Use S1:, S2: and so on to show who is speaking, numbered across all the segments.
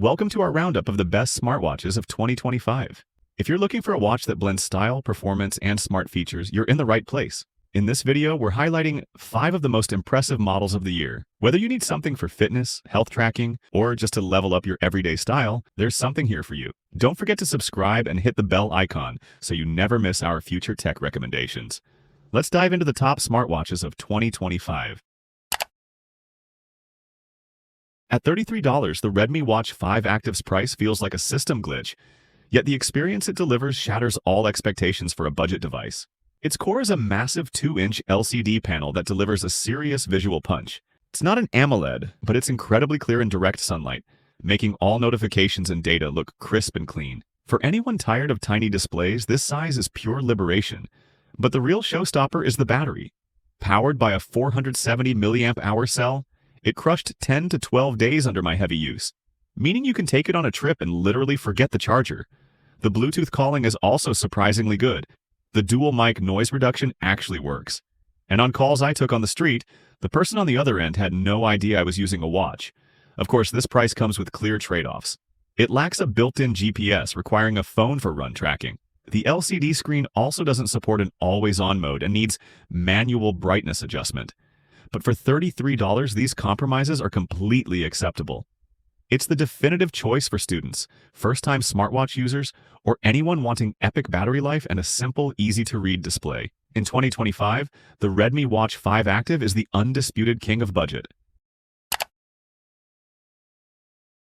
S1: Welcome to our roundup of the best smartwatches of 2025. If you're looking for a watch that blends style, performance, and smart features, you're in the right place. In this video, we're highlighting 5 of the most impressive models of the year. Whether you need something for fitness, health tracking, or just to level up your everyday style, there's something here for you. Don't forget to subscribe and hit the bell icon so you never miss our future tech recommendations. Let's dive into the top smartwatches of 2025. At $33, the Redmi Watch 5 Active's price feels like a system glitch, yet the experience it delivers shatters all expectations for a budget device. Its core is a massive 2-inch LCD panel that delivers a serious visual punch. It's not an AMOLED, but it's incredibly clear in direct sunlight, making all notifications and data look crisp and clean. For anyone tired of tiny displays, this size is pure liberation. But the real showstopper is the battery. Powered by a 470 mAh cell, it crushed 10 to 12 days under my heavy use, meaning you can take it on a trip and literally forget the charger. The Bluetooth calling is also surprisingly good. The dual mic noise reduction actually works. And on calls I took on the street, the person on the other end had no idea I was using a watch. Of course, this price comes with clear trade-offs. It lacks a built-in GPS, requiring a phone for run tracking. The LCD screen also doesn't support an always-on mode and needs manual brightness adjustment. But for $33, these compromises are completely acceptable. It's the definitive choice for students, first-time smartwatch users, or anyone wanting epic battery life and a simple, easy-to-read display. In 2025, the Redmi Watch 5 Active is the undisputed king of budget.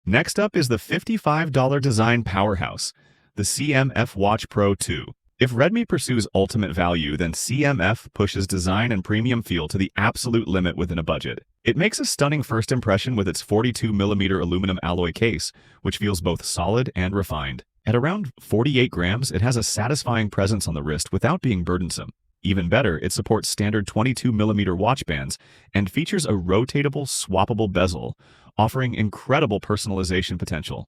S1: Next up is the $55 design powerhouse, the CMF Watch Pro 2. If Redmi pursues ultimate value, then CMF pushes design and premium feel to the absolute limit within a budget. It makes a stunning first impression with its 42mm aluminum alloy case, which feels both solid and refined. At around 48 grams, it has a satisfying presence on the wrist without being burdensome. Even better, it supports standard 22mm watch bands and features a rotatable, swappable bezel, offering incredible personalization potential.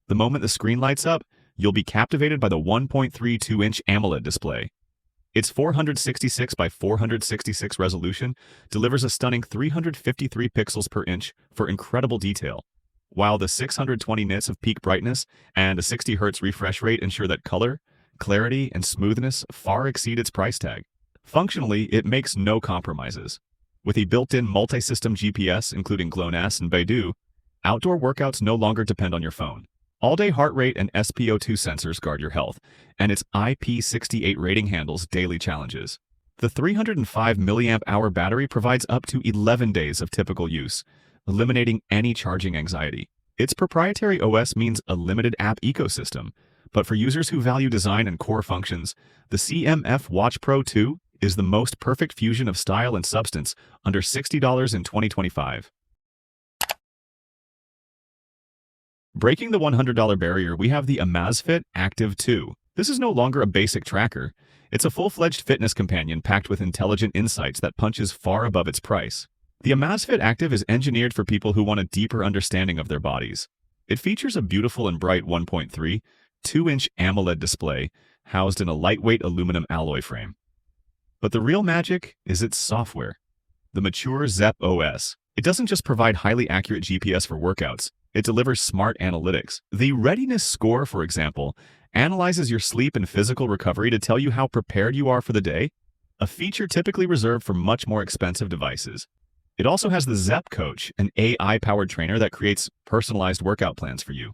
S1: The moment the screen lights up, you'll be captivated by the 1.32-inch AMOLED display. Its 466 by 466 resolution delivers a stunning 353 pixels per inch for incredible detail, while the 620 nits of peak brightness and a 60 Hz refresh rate ensure that color, clarity, and smoothness far exceed its price tag. Functionally, it makes no compromises. With a built-in multi-system GPS, including GLONASS and Beidou, outdoor workouts no longer depend on your phone. All-day heart rate and SpO2 sensors guard your health, and its IP68 rating handles daily challenges. The 305 mAh battery provides up to 11 days of typical use, eliminating any charging anxiety. Its proprietary OS means a limited app ecosystem, but for users who value design and core functions, the CMF Watch Pro 2 is the most perfect fusion of style and substance under $60 in 2025. Breaking the $100 barrier, we have the Amazfit Active 2. This is no longer a basic tracker. It's a full-fledged fitness companion packed with intelligent insights that punches far above its price. The Amazfit Active is engineered for people who want a deeper understanding of their bodies. It features a beautiful and bright 1.3, 2-inch AMOLED display housed in a lightweight aluminum alloy frame. But the real magic is its software. The mature Zepp OS. It doesn't just provide highly accurate GPS for workouts. It delivers smart analytics. The readiness score, for example, analyzes your sleep and physical recovery to tell you how prepared you are for the day, a feature typically reserved for much more expensive devices. It also has the Zepp Coach, an AI-powered trainer that creates personalized workout plans for you.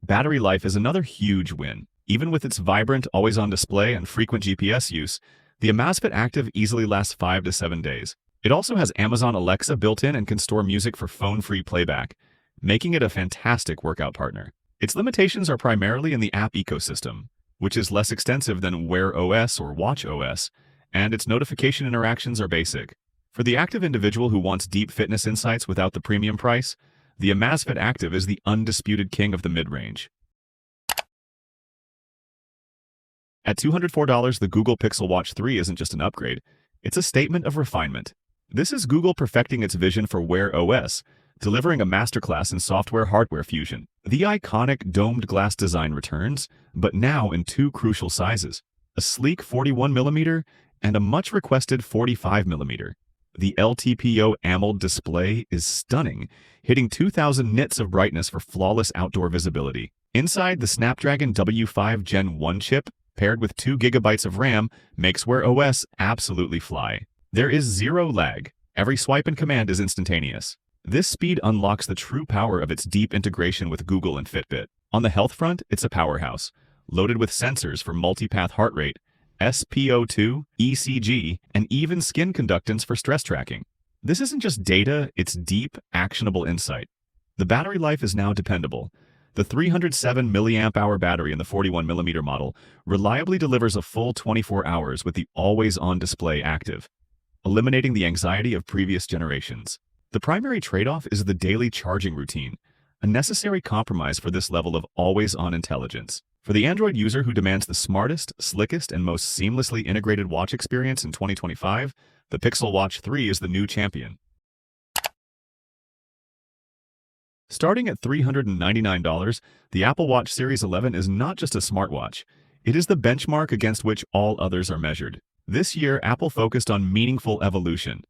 S1: Battery life is another huge win. Even with its vibrant, always-on display and frequent GPS use, the Amazfit Active easily lasts 5 to 7 days. It also has Amazon Alexa built in and can store music for phone-free playback, making it a fantastic workout partner. Its limitations are primarily in the app ecosystem, which is less extensive than Wear OS or Watch OS, and its notification interactions are basic. For the active individual who wants deep fitness insights without the premium price, the Amazfit Active is the undisputed king of the mid-range. At $204, the Google Pixel Watch 3 isn't just an upgrade, it's a statement of refinement. This is Google perfecting its vision for Wear OS, delivering a masterclass in software-hardware fusion. The iconic domed glass design returns, but now in 2 crucial sizes, a sleek 41mm and a much-requested 45mm. The LTPO AMOLED display is stunning, hitting 2000 nits of brightness for flawless outdoor visibility. Inside, the Snapdragon W5 Gen 1 chip, paired with 2 GB of RAM, makes Wear OS absolutely fly. There is zero lag. Every swipe and command is instantaneous. This speed unlocks the true power of its deep integration with Google and Fitbit. On the health front, it's a powerhouse, loaded with sensors for multipath heart rate, SpO2, ECG, and even skin conductance for stress tracking. This isn't just data, it's deep, actionable insight. The battery life is now dependable. The 307 mAh battery in the 41mm model reliably delivers a full 24 hours with the always-on display active, eliminating the anxiety of previous generations. The primary trade-off is the daily charging routine, a necessary compromise for this level of always-on intelligence. For the Android user who demands the smartest, slickest, and most seamlessly integrated watch experience in 2025, the Pixel Watch 3 is the new champion. Starting at $399, the Apple Watch Series 11 is not just a smartwatch. It is the benchmark against which all others are measured. This year, Apple focused on meaningful evolution.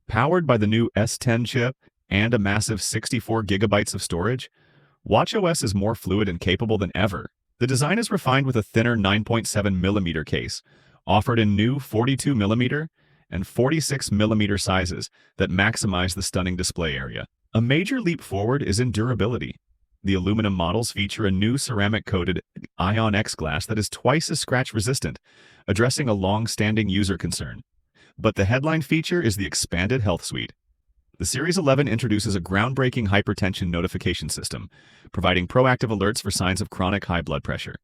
S1: Powered by the new S10 chip and a massive 64 GB of storage, watchOS is more fluid and capable than ever. The design is refined with a thinner 9.7mm case, offered in new 42mm and 46mm sizes that maximize the stunning display area. A major leap forward is in durability. The aluminum models feature a new ceramic-coated Ion X glass that is twice as scratch-resistant, addressing a long-standing user concern. But the headline feature is the expanded Health Suite. The Series 11 introduces a groundbreaking hypertension notification system, providing proactive alerts for signs of chronic high blood pressure.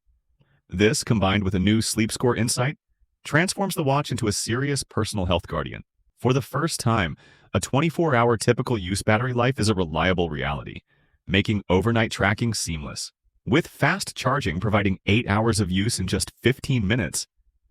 S1: This, combined with a new sleep score insight, transforms the watch into a serious personal health guardian. For the first time, a 24-hour typical use battery life is a reliable reality, making overnight tracking seamless. With fast charging providing 8 hours of use in just 15 minutes,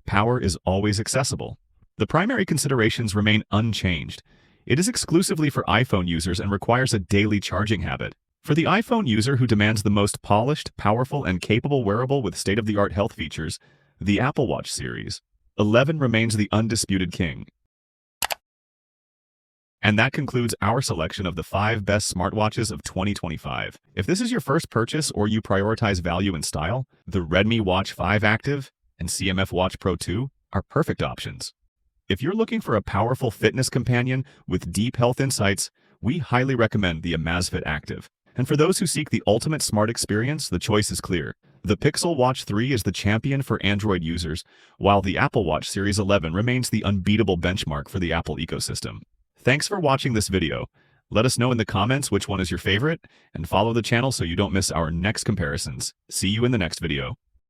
S1: power is always accessible. The primary considerations remain unchanged. It is exclusively for iPhone users and requires a daily charging habit. For the iPhone user who demands the most polished, powerful, and capable wearable with state-of-the-art health features, the Apple Watch Series 11 remains the undisputed king. And that concludes our selection of the 5 best smartwatches of 2025. If this is your first purchase or you prioritize value and style, the Redmi Watch 5 Active and CMF Watch Pro 2 are perfect options. If you're looking for a powerful fitness companion with deep health insights, we highly recommend the Amazfit Active. And for those who seek the ultimate smart experience, the choice is clear. The Pixel Watch 3 is the champion for Android users, while the Apple Watch Series 11 remains the unbeatable benchmark for the Apple ecosystem. Thanks for watching this video. Let us know in the comments which one is your favorite, and follow the channel so you don't miss our next comparisons. See you in the next video.